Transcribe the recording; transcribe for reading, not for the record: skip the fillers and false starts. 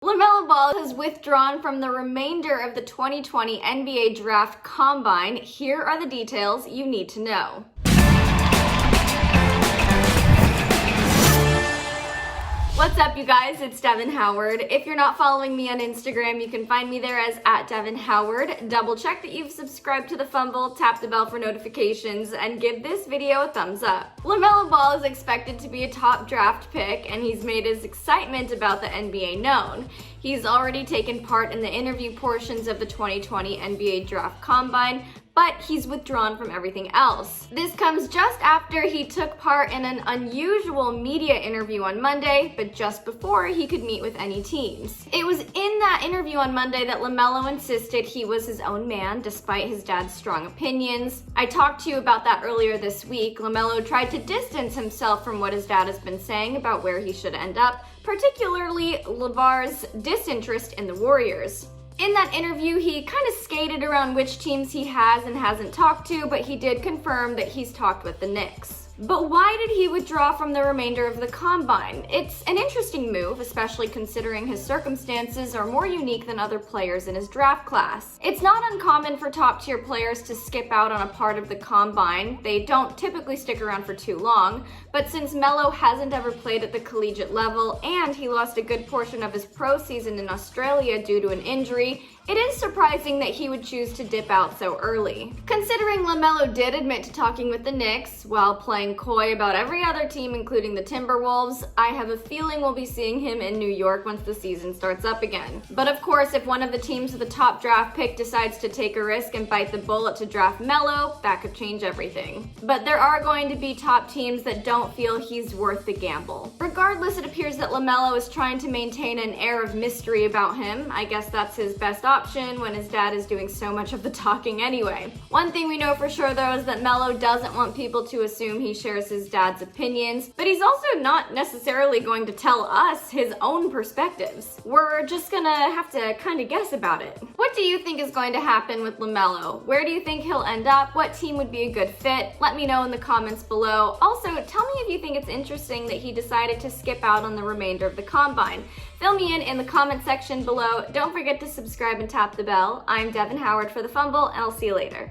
LaMelo Ball has withdrawn from the remainder of the 2020 NBA Draft Combine. Here are the details you need to know. What's up, you guys? It's Devin Howard. If you're not following me on Instagram, you can find me there as @DevinHoward. Double check that you've subscribed to the Fumble, tap the bell for notifications, and give this video a thumbs up. LaMelo Ball is expected to be a top draft pick, and he's made his excitement about the NBA known. He's already taken part in the interview portions of the 2020 NBA Draft Combine, but he's withdrawn from everything else. This comes just after he took part in an unusual media interview on Monday, but just before he could meet with any teams. It was in that interview on Monday that LaMelo insisted he was his own man, despite his dad's strong opinions. I talked to you about that earlier this week. LaMelo tried to distance himself from what his dad has been saying about where he should end up, particularly LeVar's disinterest in the Warriors. In that interview, he kind of skated around which teams he has and hasn't talked to, but he did confirm that he's talked with the Knicks. But why did he withdraw from the remainder of the Combine? It's an interesting move, especially considering his circumstances are more unique than other players in his draft class. It's not uncommon for top-tier players to skip out on a part of the Combine. They don't typically stick around for too long, but since Melo hasn't ever played at the collegiate level and he lost a good portion of his pro season in Australia due to an injury, it is surprising that he would choose to dip out so early. Considering LaMelo did admit to talking with the Knicks while playing coy about every other team, including the Timberwolves, I have a feeling we'll be seeing him in New York once the season starts up again. But of course, if one of the teams with the top draft pick decides to take a risk and bite the bullet to draft Melo, that could change everything. But there are going to be top teams that don't feel he's worth the gamble. Regardless, it appears that LaMelo is trying to maintain an air of mystery about him. I guess that's his best option when his dad is doing so much of the talking anyway. One thing we know for sure though is that Melo doesn't want people to assume he shares his dad's opinions, but he's also not necessarily going to tell us his own perspectives. We're just gonna have to kind of guess about it. What do you think is going to happen with LaMelo? Where do you think he'll end up? What team would be a good fit? Let me know in the comments below. Also, tell me if you think it's interesting that he decided to skip out on the remainder of the Combine. Fill me in the comment section below. Don't forget to subscribe and tap the bell. I'm Devin Howard for The Fumble, and I'll see you later.